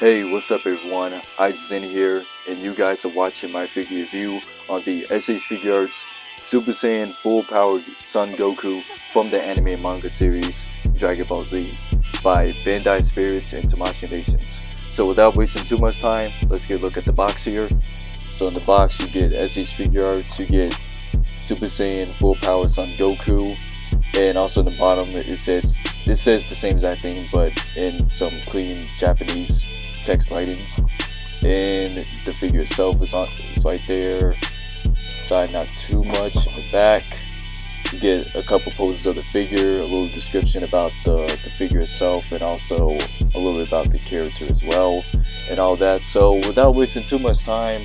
Hey, what's up everyone, AZN here, and you guys are watching my figure review on the S.H.Figuarts Super Saiyan Full Powered Son Goku from the anime and manga series Dragon Ball Z by Bandai Spirits and Tamashii Nations. So without wasting too much time, let's get a look at the box here. So in the box you get S.H.Figuarts, you get Super Saiyan Full Powered Son Goku, and also in the bottom it says the same exact thing but in some clean Japanese text writing, and the figure itself is right there. Side not too much. In the back you get a couple poses of the figure, a little description about the figure itself, and also a little bit about the character as well and all that. So without wasting too much time,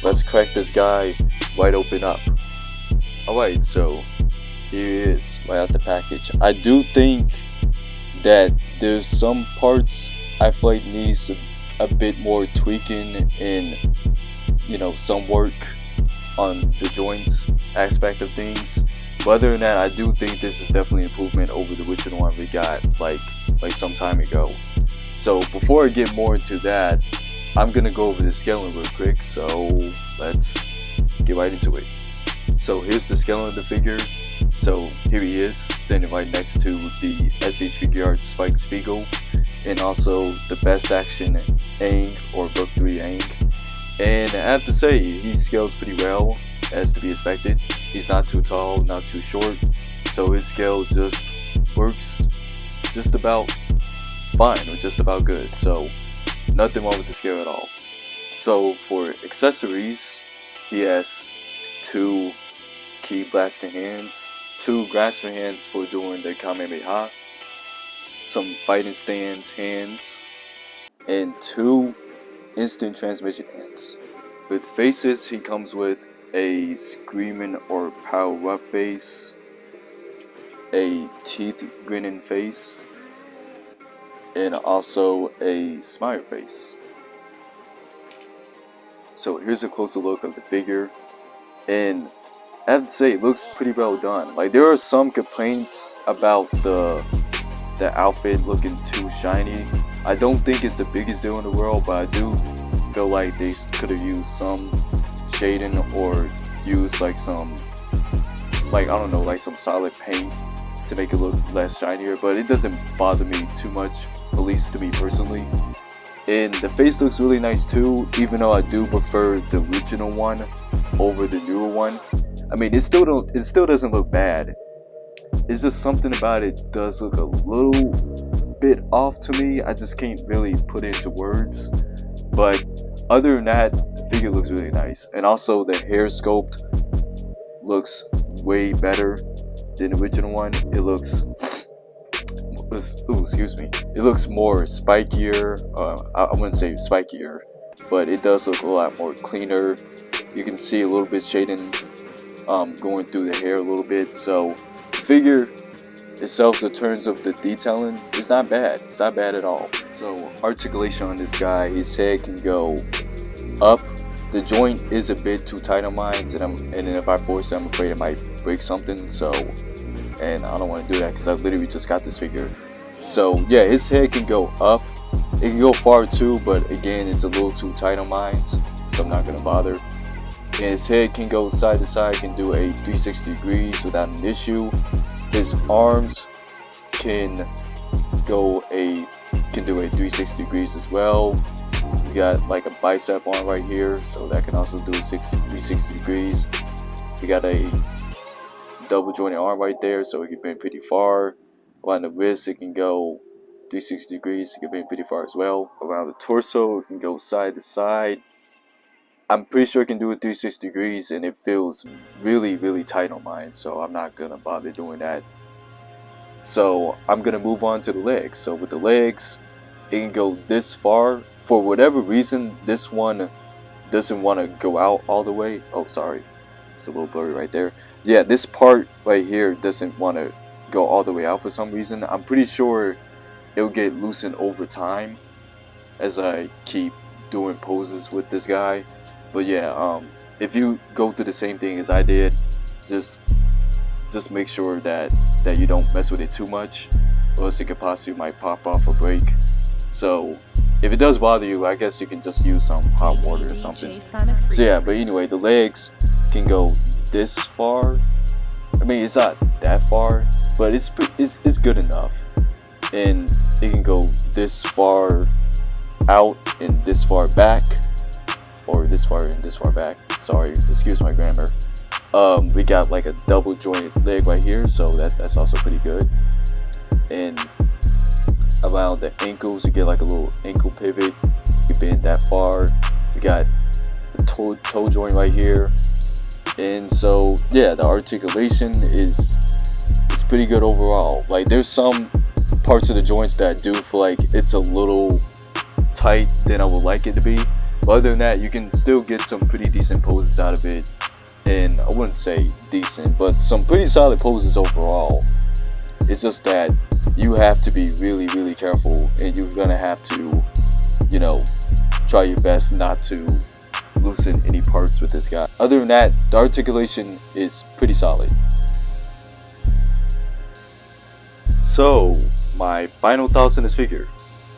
let's crack this guy right open up. Alright, so here he is right out the package. I do think that there's some parts I feel like needs a bit more tweaking and, you know, some work on the joints aspect of things. But other than that, I do think this is definitely an improvement over the original one we got like some time ago. So before I get more into that, I'm gonna go over the scaling real quick. So let's get right into it. So here's the scaling of the figure. So here he is, standing right next to the S.H.Figuarts Spike Spiegel, and also the Best Action Aang or Book 3 Aang. And I have to say, he scales pretty well, as to be expected. He's not too tall, not too short, so his scale just works just about fine, or just about good. So nothing wrong with the scale at all. So for accessories, he has two key blasting hands, two grasping hands for doing the Kamehameha, some fighting stance hands, and two instant transmission hands. With faces, he comes with a screaming or power up face, a teeth grinning face, and also a smile face. So here's a closer look of the figure, and I have to say it looks pretty well done. Like, there are some complaints about the outfit looking too shiny. I don't think it's the biggest deal in the world, but I do feel like they could have used some shading or used like some, I don't know, like some solid paint to make it look less shinier. But it doesn't bother me too much, at least to me personally. And the face looks really nice too, even though I do prefer the original one over the newer one. I mean, it still doesn't look bad. It's just something about it does look a little bit off to me. I just can't really put it into words. But other than that, the figure looks really nice. And also the hair sculpt looks way better than the original one. It looks, it looks more spikier. I wouldn't say spikier, but it does look a lot more cleaner. You can see a little bit shading going through the hair a little bit. So figure itself, in terms of the detailing, is not bad. It's not bad at all. So articulation on this guy, his head can go up. The joint is a bit too tight on mine, and then if I force it, I'm afraid it might break something. So, and I don't want to do that because I literally just got this figure. So yeah, his head can go up. It can go far too, but again, it's a little too tight on mine, so I'm not gonna bother. And his head can go side to side, can do a 360 degrees without an issue. His arms can do a 360 degrees as well. You got like a bicep on right here, so that can also do 360 degrees. You got a double jointed arm right there, so it can bend pretty far. Around the wrist, it can go 360 degrees. It can bend pretty far as well. Around the torso, it can go side to side. I'm pretty sure it can do it 360 degrees, and it feels really, really tight on mine, so I'm not gonna bother doing that. So I'm gonna move on to the legs. So with the legs, it can go this far. For whatever reason, this one doesn't want to go out all the way. Oh, sorry, it's a little blurry right there. Yeah, this part right here doesn't want to go all the way out for some reason. I'm pretty sure it'll get loosened over time as I keep doing poses with this guy. But yeah, if you go through the same thing as I did, just make sure that you don't mess with it too much, or else it could possibly might pop off or break. So if it does bother you, I guess you can just use some hot water or something. So yeah, but anyway, the legs can go this far. I mean, it's not that far, but it's good enough. And it can go this far out and this far back, or this far and this far back. Sorry, excuse my grammar. We got like a double jointed leg right here, so that's also pretty good. And around the ankles, you get like a little ankle pivot. You bend that far. We got the toe joint right here, and so yeah, the articulation is pretty good overall. Like, there's some parts of the joints that I do feel like it's a little tight than I would like it to be, but other than that, you can still get some pretty decent poses out of it. And I wouldn't say decent, but some pretty solid poses overall. It's just that you have to be really careful, and you're gonna have to, you know, try your best not to loosen any parts with this guy. Other than that, the articulation is pretty solid. So, my final thoughts on this figure.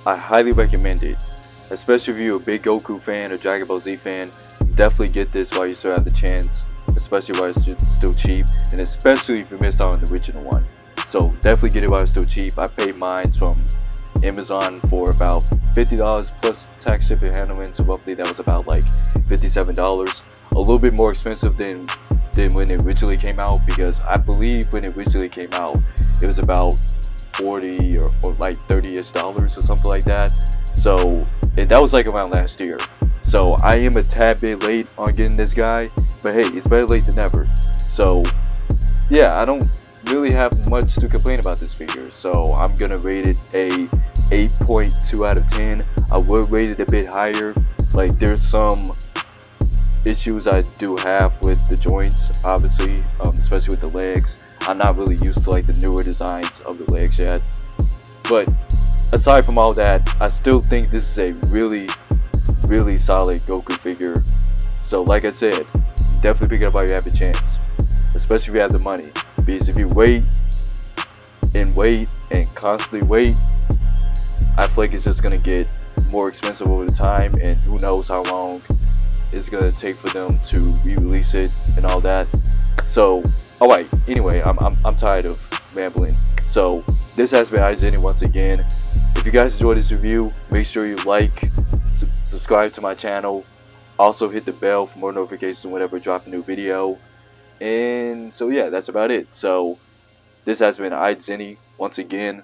I highly recommend it, especially if you're a big Goku fan or Dragon Ball Z fan. Definitely get this while you still have the chance, especially while it's still cheap, and especially if you missed out on the original one. So definitely get it while it's still cheap. I paid mine from Amazon for about $50 plus tax, shipping, and handling, so roughly that was about like $57. A little bit more expensive than when it originally came out, because I believe when it originally came out it was about 40 or like 30-ish dollars or something like that. So, and that was like around last year. So I am a tad bit late on getting this guy, but hey, it's better late than never. So yeah, I don't really have much to complain about this figure, so I'm gonna rate it a 8.2 out of 10. I would rate it a bit higher. Like, there's some issues I do have with the joints, obviously, especially with the legs. I'm not really used to like the newer designs of the legs yet, but aside from all that, I still think this is a really solid Goku figure. So like I said, definitely pick it up while you have a chance, especially if you have the money, because if you wait and constantly wait, I feel like it's just gonna get more expensive over the time, and who knows how long it's gonna take for them to re-release it and all that. So alright, anyway, I'm tired of rambling. So this has been AZN once again. If you guys enjoyed this review, make sure you like, subscribe to my channel, also hit the bell for more notifications whenever I drop a new video. And so yeah, that's about it. So this has been AZN once again,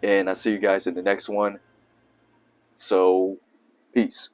and I'll see you guys in the next one. So peace.